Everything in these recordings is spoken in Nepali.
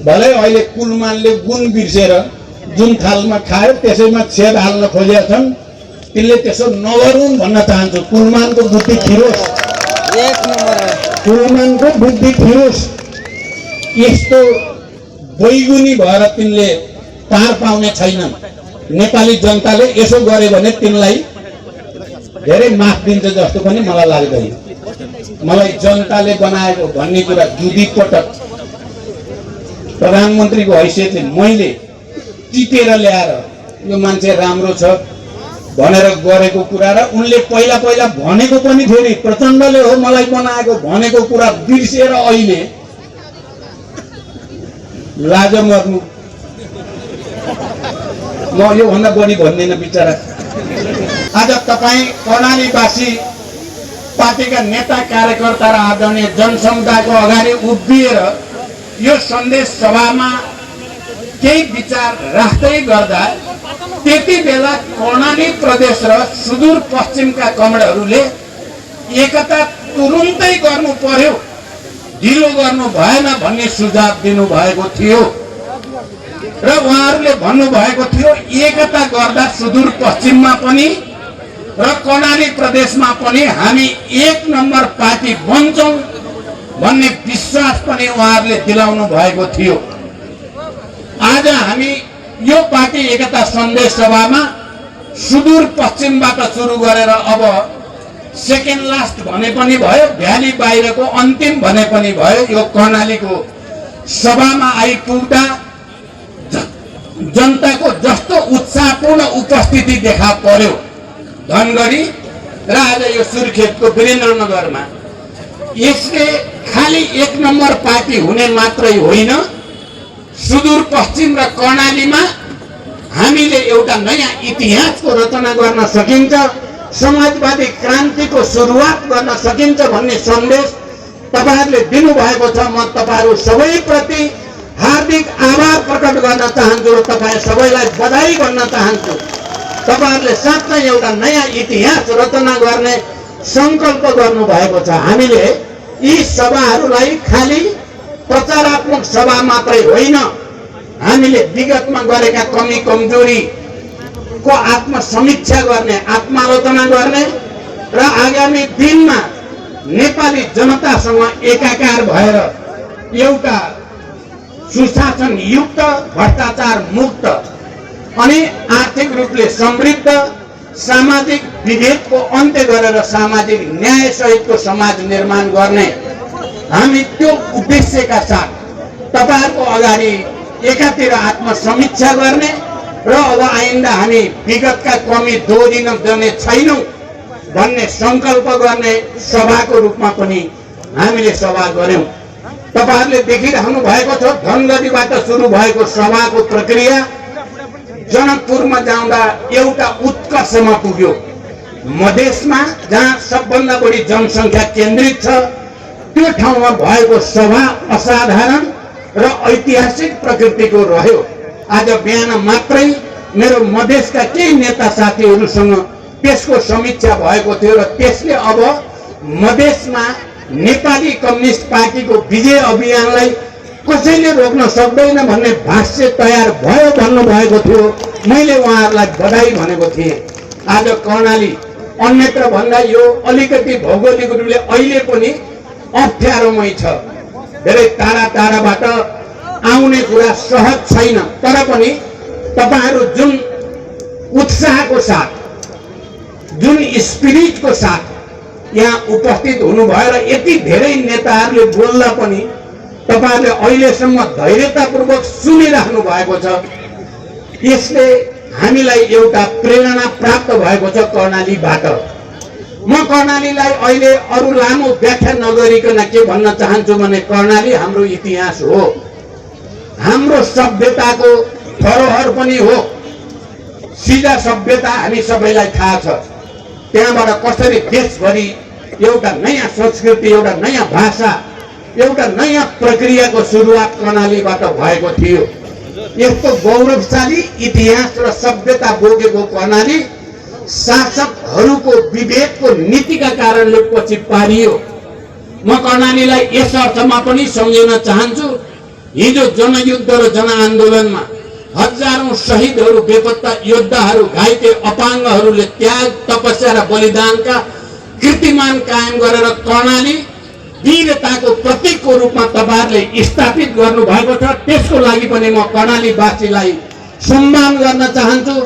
भले अहिले कुलमानले गुण बिर्सेर जुन थालमा खायो त्यसैमा छेद हाल्न खोजेका छन्, तिनले त्यसो नगरून् भन्न चाहन्छु। कुलमानको बुद्धि फिरोस्, कुलमानको बुद्धि फिरोस्। यस्तो बैगुनी भएर तिनले पार पाउने छैनन्। नेपाली जनताले यसो गरे भने तिनलाई धेरै माफ दिन्छ जस्तो पनि मलाई लाग्दैन। मलाई जनताले बनाएको भन्ने कुरा दुई पटक प्रधानमन्त्रीको हैसियतले मैले टिपेर ल्याएर यो मान्छे राम्रो छ भनेर गरेको कुरा र उनले पहिला पहिला भनेको पनि फेरि प्रचण्डले हो मलाई बनाएको भनेको कुरा बिर्सेर अहिले लाज मर्नु। म यो भन्दा बढी भन्दिनँ बिचरा। आज तपाईँ कर्णालीवासी पार्टीका नेता कार्यकर्ता र आदरणीय जनसमुदायको अगाडि उभिएर यो सन्देश सभामा केही विचार राख्दै गर्दा त्यति बेला कर्णाली प्रदेश र सुदूर पश्चिमका कमरेडहरूले एकता तुरुन्तै गर्नु पर्यो, ढिलो गर्नु भएन भन्ने सुझाव दिनुभएको थियो र उहाँहरूले भन्नुभएको थियो एकता गर्दा सुदूर पश्चिममा पनि र कर्णाली प्रदेशमा पनि हामी एक नम्बर पार्टी बन्छौँ भन्ने विश्वास पनि उहाँहरूले दिलाउनु भएको थियो। आज हामी यो पार्टी एकता सन्देश सभामा सुदूर पश्चिमबाट सुरु गरेर अब सेकेन्ड लास्ट भने पनि भयो, भ्याली बाहिरको अन्तिम भने पनि भयो, यो कर्णालीको सभामा आइपुग्दा जनताको जस्तो उत्साहपूर्ण उपस्थिति देखा पर्यो धनगढी र आज यो सुर्खेतको वीरेन्द्रनगरमा। यसले खाली एक नम्बर पार्टी हुने मात्रै होइन, सुदूर पश्चिम र कर्णालीमा हामीले एउटा नयाँ इतिहासको रचना गर्न सकिन्छ, समाजवादी क्रान्तिको सुरुवात गर्न सकिन्छ भन्ने सन्देश तपाईहरुले दिनुभएको छ। म तपाईहरु सबैप्रति हार्दिक आभार प्रकट गर्न चाहन्छु र तपाईहरु सबैलाई बधाई भन्न चाहन्छु। तपाईहरुले साँच्चै एउटा नयाँ इतिहास रचना गर्ने संकल्प गर्नु भएको छ। हामीले यी सभाहरूलाई खाली प्रचारात्मक सभा मात्रै होइन, हामीले विगतमा गरेका कमी कमजोरीको आत्मसमीक्षा गर्ने, आत्मालोचना गर्ने र आगामी दिनमा नेपाली जनतासँग एकाकार भएर एउटा सुशासन युक्त, भ्रष्टाचार मुक्त अनि आर्थिक रूपले समृद्ध, सामाजिक विभेदको अन्त्य गरेर सामाजिक न्याय सहितको समाज निर्माण गर्ने हामी त्यो उद्देश्यका साथ तपाईहरुको अगाडि एकातिर आत्मसमीक्षा गर्ने र अब आइन्दा हामी विगतका कमी दोहोरिन दिने छैनौं भन्ने संकल्प गर्ने सभाको रूपमा पनि हामीले सभा गर्यौं। तपाईहरुले देखिरहनु भएको छ धनगढीबाट सुरु भएको सभाको प्रक्रिया जनकपुरमा जाँदा एउटा उत्कर्षमा पुग्यो। मधेसमा जहाँ सबभन्दा बढी जनसंख्या केन्द्रित छ त्यो ठाउँमा भएको सभा असाधारण र ऐतिहासिक प्रकृतिको रह्यो। आज बिहान मात्रै मेरो मधेसका केही नेता साथीहरूसँग त्यसको समीक्षा भएको थियो र त्यसले अब मधेसमा नेपाली कम्युनिस्ट पार्टीको विजय अभियानलाई कसैले रोक्न सक्दैन भन्ने भाष्य तयार भयो भन्नु भएको थियो। मैले उहाँहरूलाई बधाई भनेको थिएँ। आज कर्णाली अन्यत्र भन्दा यो अलिकति भौगोलिक रूपले अहिले पनि अप्ठ्यारोमै छ। धेरै टाढा टाढाबाट आउने कुरा सहज छैन, तर पनि तपाईहरु जुन उत्साहको साथ, जुन स्पिरिटको साथ यहाँ उपस्थित हुनुभयो र यति धेरै नेताहरूले बोल्दा पनि तपाईहरुले अहिलेसम्म धैर्यतापूर्वक सुनिराख्नु भएको छ, यसले हामीलाई एउटा प्रेरणा प्राप्त भएको छ कर्णालीबाट। म कर्णालीलाई अहिले अरु लामो व्याख्या नगरिकन के भन्न चाहन्छु भने कर्णाली हाम्रो इतिहास हो, हाम्रो सभ्यताको धरोहर पनि हो। सिधा सभ्यता हामी सबैलाई थाहा छ। त्यहाँबाट कसरी देशभरि एउटा नयाँ संस्कृति, एउटा नयाँ भाषा, एउटा नयाँ प्रक्रियाको सुरुवात कर्णालीबाट भएको थियो। यस्तो गौरवशाली इतिहास र सभ्यता बोकेको कर्णाली शासकहरूको विभेदको नीतिका कारणले पछि पारियो। म कर्णालीलाई यस अर्थमा पनि सम्झिन चाहन्छु, हिजो जनयुद्ध र जनआन्दोलनमा हजारौं शहीदहरू, बेपत्ता योद्धाहरू, घाइते अपाङ्गहरूले त्याग, तपस्या र बलिदानका कीर्तिमान कायम गरेर कर्णाली वीरताको प्रतीकको रूपमा तपाईहरुले स्थापित गर्नु भएको छ। त्यसको लागि पनि म कर्णालीवासीलाई सम्मान गर्न चाहन्छु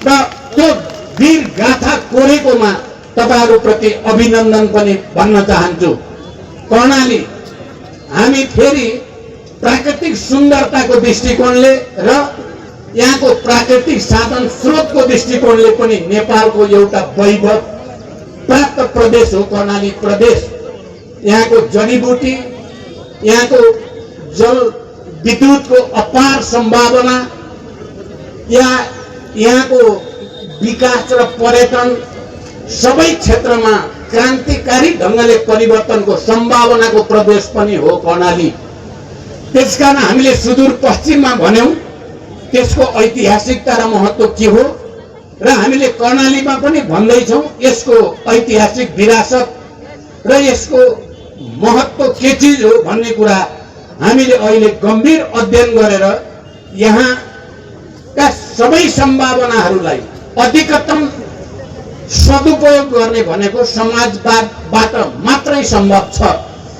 र त्यो वीर गाथा कोरेकोमा तपाईहरुप्रति अभिनन्दन पनि भन्न चाहन्छु। कर्णाली हामी फेरि प्राकृतिक सुन्दरताको दृष्टिकोणले र यहाँको प्राकृतिक साधन स्रोतको दृष्टिकोणले पनि नेपालको एउटा वैभव प्राप्त प्रदेश हो कर्णाली प्रदेश। यहाँको जडीबुटी, यहाँको जल विद्युतको अपार सम्भावना, यहाँको विकास र पर्यटन सबै क्षेत्रमा क्रान्तिकारी ढंगले परिवर्तनको सम्भावनाको प्रदेश पनि हो कर्णाली। त्यसकारण हामीले सुदूरपश्चिममा भन्यौं त्यसको ऐतिहासिकता र महत्व के हो र हामीले कर्णालीमा पनि भन्दैछौं यसको ऐतिहासिक विरासत र यसको महत्व के चीज हो भन्ने कुरा हामीले अहिले गम्भीर अध्ययन गरेर यहाँका सबै सम्भावनाहरूलाई अधिकतम सदुपयोग गर्ने भनेको समाजवादबाट मात्रै सम्भव छ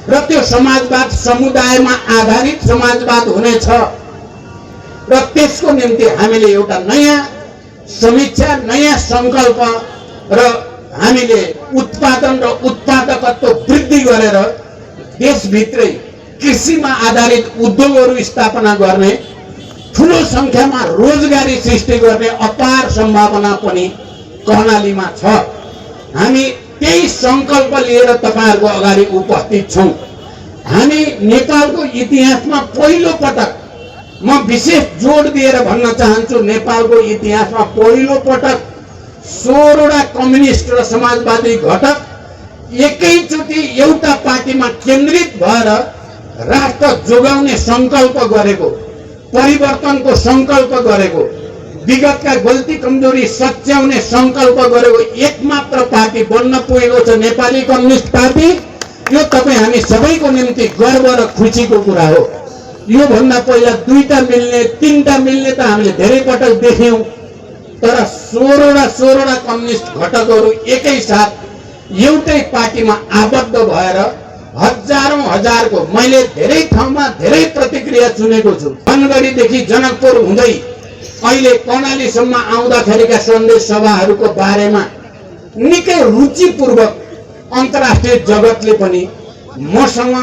र त्यो समाजवाद समुदायमा आधारित समाजवाद हुनेछ र त्यसको निम्ति हामीले एउटा नयाँ समीक्षा, नयाँ संकल्प र हामीले उत्पादन र उत्पादकत्व वृद्धि गरेर देशभित्रै कृषिमा आधारित उद्योगहरू स्थापना गर्ने, ठूलो संख्यामा रोजगारी सृष्टि गर्ने अपार सम्भावना पनि कर्णालीमा छ। हामी त्यही संकल्प लिएर तपाईहरुको अगाडि उपस्थित छौं। हामी नेपालको इतिहासमा पहिलो पटक, म विशेष जोड दिएर भन्न चाहन्छु, नेपालको इतिहासमा पहिलो पटक 16वटा कम्युनिस्ट र समाजवादी घटक एकैचोटि एउटा पार्टीमा केन्द्रित भएर राष्ट्र जोगाउने संकल्प गरेको, परिवर्तनको संकल्प गरेको, विगतका गल्ती कमजोरी सच्याउने संकल्प गरेको एकमात्र पार्टी बन्न पुगेको छ नेपाली कम्युनिस्ट पार्टी। यो तपाई हामी सबैको निम्ति गर्व र खुसीको कुरा हो। यो भन्दा पहिला 2टा मिल्ने 3टा मिल्ने त हामीले धेरै पटक देख्यौं, तर 16वटा कम्युनिस्ट घटकहरू एकै साथ एउटै पार्टीमा आबद्ध भएर हजारौं मैले धेरै ठाउँमा धेरै प्रतिक्रिया सुनेको छु। धनगढीदेखि जनकपुर हुँदै अहिले कर्णालीसम्म आउँदाखेरिका सन्देश सभाहरूको बारेमा निकै रुचिपूर्वक अन्तर्राष्ट्रिय जगतले पनि मसँग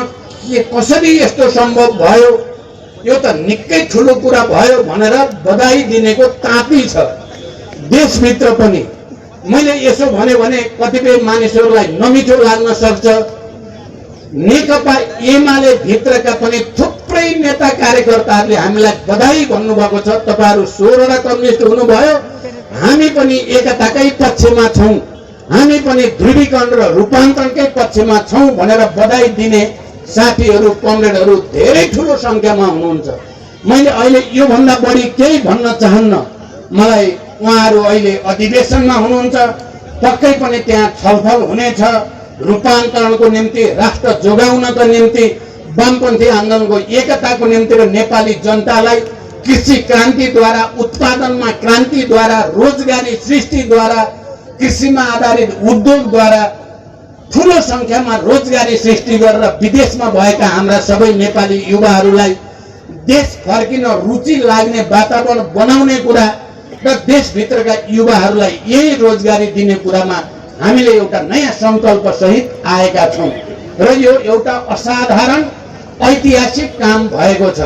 के कसरी यस्तो सम्भव भयो, यो त निकै ठूलो कुरा भयो भनेर बधाई दिनेको ताती छ। देशभित्र पनि मैले यसो भने कतिपय मानिसहरूलाई नमिठो लाग्न सक्छ। नेकपा एमाले भित्रका पनि थुप्रै नेता कार्यकर्ताहरूले हामीलाई बधाई भन्नुभएको छ, तपाईहरु 16वटा कम्युनिस्ट हुनुभयो, हामी पनि एकताकै पक्षमा छौं, हामी पनि ध्रुवीकरण र रूपान्तरणकै पक्षमा छौं भनेर बधाई दिने साथीहरू, कमरेडहरू धेरै ठूलो संख्यामा हुनुहुन्छ। मैले अहिले यो भन्दा बढी केही भन्न चाहन्न। मलाई उहाँहरू अहिले अधिवेशनमा हुनुहुन्छ, पक्कै पनि त्यहाँ छलफल हुनेछ। रूपान्तरणको निम्ति, राष्ट्र जोगाउनको निम्ति, वामपन्थी आन्दोलनको एकताको निम्ति र नेपाली जनतालाई कृषि क्रान्तिद्वारा, उत्पादनमा क्रान्तिद्वारा, रोजगारी सृष्टिद्वारा, कृषिमा आधारित उद्योगद्वारा ठूलो संख्यामा रोजगारी सृष्टि गरेर विदेशमा भएका हाम्रा सबै नेपाली युवाहरूलाई देश फर्किन रुचि लाग्ने वातावरण बनाउने कुरा र देशभित्रका युवाहरूलाई यही रोजगारी दिने कुरामा हामीले एउटा नयाँ संकल्प सहित आएका छौं र यो एउटा असाधारण ऐतिहासिक काम भएको छ।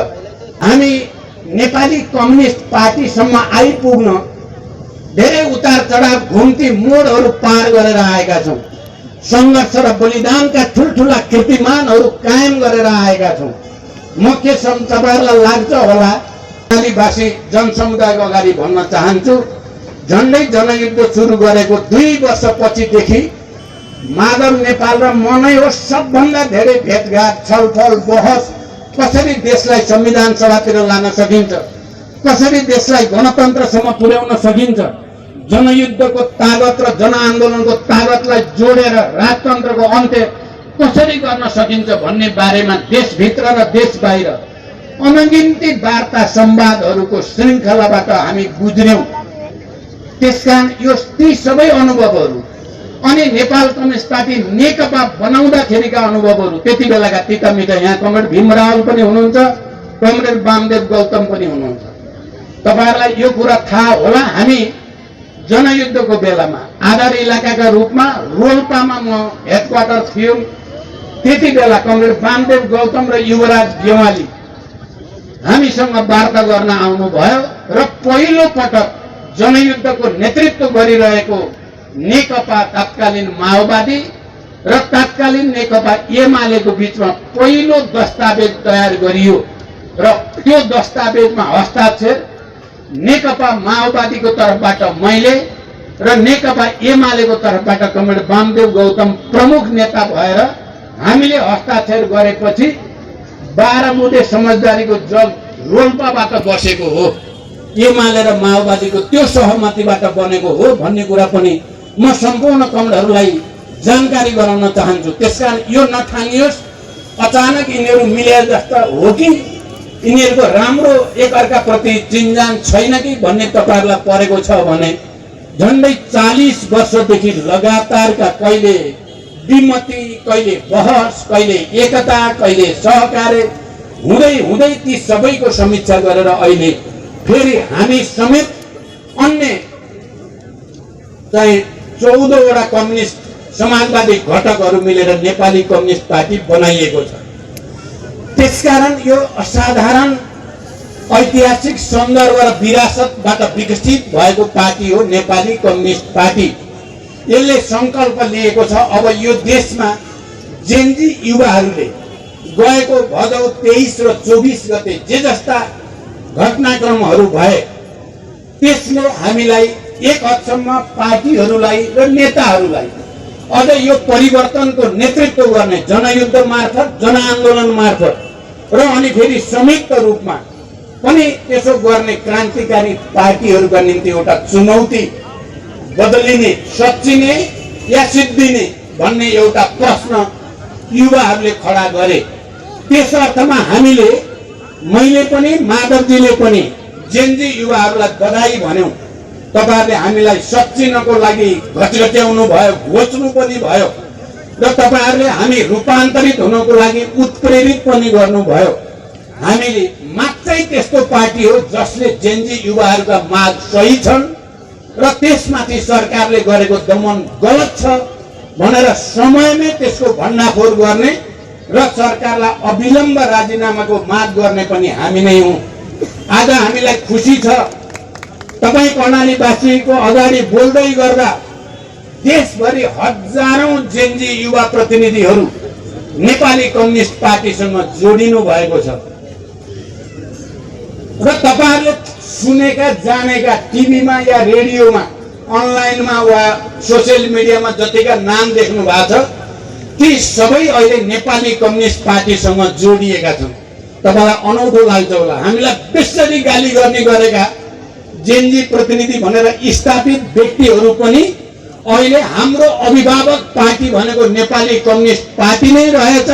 हामी नेपाली कम्युनिस्ट पार्टीसम्म आइपुग्न धेरै उतार चढाव, घुम्ती मोडहरू पार गरेर आएका छौं। संघर्ष र बलिदानका ठुल्ठुला कीर्तिमानहरू कायम गरेर आएका छौं। म के तपाईहरुलाई लाग्छ होला, कर्णालीवासी जनसमुदायको अगाडि भन्न चाहन्छु, झन्डै जनयुद्ध सुरु गरेको 2 वर्षपछिदेखि माधव नेपाल र म नै हो सबभन्दा धेरै भेटघाट, छलफल, बहस, कसरी देशलाई संविधान सभातिर लान सकिन्छ, कसरी देशलाई गणतन्त्रसम्म पुर्याउन सकिन्छ, जनयुद्धको तागत र जनआन्दोलनको तागतलाई जोडेर राजतन्त्रको अन्त्य कसरी गर्न सकिन्छ भन्ने बारेमा देशभित्र र देश बाहिर अनगिन्ती वार्ता संवादहरूको श्रृङ्खलाबाट हामी गुज्र्यौं। त्यसकारण यो ती सबै अनुभवहरू अनि नेपाल कम्युनिस्ट पार्टी नेकपा बनाउँदाखेरिका अनुभवहरू, त्यति बेलाका तिता मिठा, यहाँ कमरेड भीम रावल पनि हुनुहुन्छ, कमरेड वामदेव गौतम पनि हुनुहुन्छ। तपाईहरुलाई यो कुरा थाहा होला, हामी जनयुद्धको बेलामा आधार इलाकाका रूपमा रोल्पामा म हेडक्वार्टर थियो। त्यति बेला कमरेड वामदेव गौतम र युवराज गेवाली हामीसँग वार्ता गर्न आउनुभयो र पहिलो पटक जनयुद्धको नेतृत्व गरिरहेको नेकपा तत्कालीन माओवादी र तत्कालीन नेकपा एमालेको बीचमा पहिलो दस्तावेज तयार गरियो र त्यो दस्तावेजमा हस्ताक्षर नेकपा माओवादीको तर्फबाट मैले र नेकपा एमालेको तर्फबाट कमरेड वामदेव गौतम प्रमुख नेता भएर हामीले हस्ताक्षर गरेपछि 12 बुँदे समझदारीको जग रोल्पाबाट बसेको हो, एमाले र माओवादीको त्यो सहमतिबाट बनेको हो भन्ने कुरा पनि म सम्पूर्ण कमरेडहरूलाई जानकारी गराउन चाहन्छु। त्यसकारण यो नठानियोस् अचानक यिनीहरू मिले जस्ता हो कि यिनीहरूको राम्रो एकअर्का प्रति चिन्जान छैन कि भन्ने तपाईहरुलाई परेको छ भने झन्डै 40 वर्षदेखि लगातारका कहिले विमति, कहिले बहस, कहिले एकता, कहिले सहकार्य हुँदै हुँदै ती सबैको समीक्षा गरेर अहिले फेरि हामी समेत अन्य चाहिँ 14 वटा कम्युनिस्ट समाजवादी घटकहरू मिलेर नेपाली कम्युनिस्ट पार्टी बनाइएको छ। त्यसकारण यो असाधारण ऐतिहासिक सन्दर्भ र विरासतबाट विकसित भएको पार्टी हो नेपाली कम्युनिस्ट पार्टी। यसले संकल्प लिएको छ अब यो देशमा जेनजी युवाहरूले गएको भदौ 23 र 24 गते जे जस्ता घटनाक्रमहरू भए त्यसले हामीलाई एक हदसम्म पार्टीहरूलाई र नेताहरूलाई अझ यो परिवर्तनको नेतृत्व गर्ने जनयुद्ध मार्फत, जनआन्दोलन मार्फत र अनि फेरि संयुक्त रूपमा पनि त्यसो गर्ने क्रान्तिकारी पार्टीहरूका निम्ति एउटा चुनौती बदलिने, सच्चिने या सिद्धिने भन्ने एउटा प्रश्न युवाहरूले खडा गरे। त्यस अर्थमा हामीले, मैले पनि माधवजीले पनि जेनजी युवाहरूलाई बधाई भन्यौं। तपाईहरुले हामीलाई सच्चिनको लागि घचघच्याउनु भयो, घोच्नु पनि भयो र तपाईहरुले हामी रूपान्तरित हुनको लागि उत्प्रेरित पनि गर्नुभयो। हामीले मात्रै त्यस्तो पार्टी हो जसले जेनजी युवाहरूका माग सही छन् र त्यसमाथि सरकारले गरेको दमन गलत छ भनेर समयमै त्यसको भण्डाफोर गर्ने र सरकारलाई अविलम्ब राजीनामाको माग गर्ने पनि हामी नै हौं। आज हामीलाई खुसी छ तपाई कर्णालीवासीको अगाडि बोल्दै गर्दा देशभरि हजारौं जेनजी युवा प्रतिनिधिहरू नेपाली कम्युनिस्ट पार्टीसँग जोडिनु भएको छ र तपाईहरुले सुनेका, जानेका टिभीमा या रेडियोमा, अनलाइनमा वा सोशल मिडियामा जतिका नाम देख्नु भएको छ ती सबै अहिले नेपाली कम्युनिस्ट पार्टीसँग जोडिएका छन्। तपाईलाई अनौठो लाग्छ होला, हामीलाई बेसरी गाली गर्ने गरेका जेनजी प्रतिनिधि भनेर स्थापित व्यक्तिहरू पनि अहिले हाम्रो अभिभावक पार्टी भनेको नेपाली कम्युनिस्ट पार्टी नै रहेछ,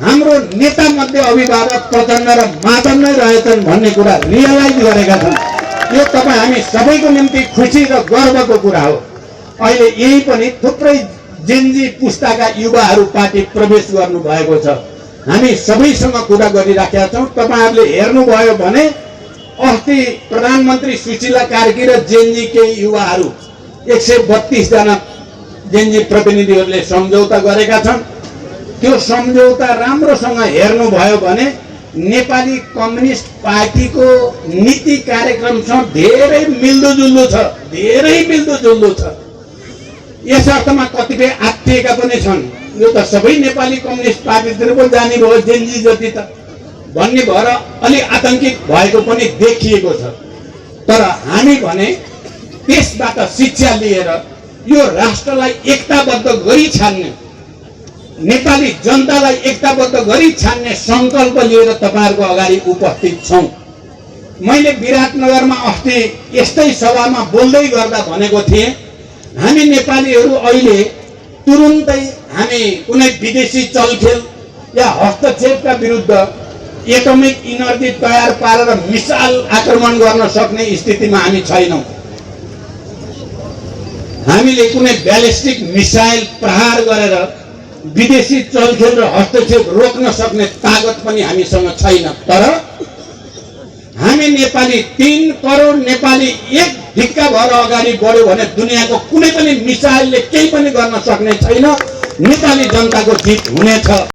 हाम्रो नेता मध्ये अभिभावक प्रचण्ड र माधव नै रहेछन् भन्ने कुरा रियलाइज गरेका छन्। यो तपाई हामी सबैको निम्ति खुसी र गर्वको कुरा हो। अहिले यही पनि थुप्रै जेनजी पुस्ताका युवाहरू पार्टी प्रवेश गर्नु भएको छ। हामी सबैसँग कुरा गरिराखेका छौं। तपाईहरुले हेर्नुभयो भने अस्ति प्रधानमन्त्री सुशीला कार्की र जेनजी केही युवाहरू 132 जना जेनजी प्रतिनिधिहरूले सम्झौता गरेका छन्। त्यो सम्झौता राम्रोसँग हेर्नुभयो भने नेपाली कम्युनिस्ट पार्टीको नीति कार्यक्रमसँग धेरै मिल्दोजुल्दो छ, धेरै मिल्दोजुल्दो छ। यस अर्थमा कतिपय आत्तिएका पनि छन्, यो त सबै नेपाली कम्युनिस्ट पार्टीतिर पो जाने भयो जेनजी जति त भन्ने भएर अलि आतंकित भएको पनि देखिएको छ। तर हामी भने त्यसबाट शिक्षा लिएर यो राष्ट्रलाई एकताबद्ध गरी छान्ने, नेपाली जनतालाई एकताबद्ध गरी छान्ने संकल्प लिएर तपाईहरुको अगाडि उपस्थित छौं। मैले विराटनगरमा अस्ति यस्तै सभामा बोल्दै गर्दा भनेको थिएँ, हामी नेपालीहरू अहिले तुरुन्तै हामी कुनै विदेशी चलखेल या हस्तक्षेपका विरुद्ध एटमिक इनर्जी तयार पारेर मिसाइल आक्रमण गर्न सक्ने स्थितिमा हामी छैनौँ। हामीले कुनै ब्यालिस्टिक मिसाइल प्रहार गरेर विदेशी चलखेल र हस्तक्षेप रोक्न सक्ने तागत पनि हामीसँग छैन। तर हामी नेपाली 3 करोड नेपाली एक ढिक्का भएर अगाडि बढ्यो भने दुनियाँको कुनै पनि मिसाइलले केही पनि गर्न सक्ने छैन। नेपाली जनताको जित हुनेछ।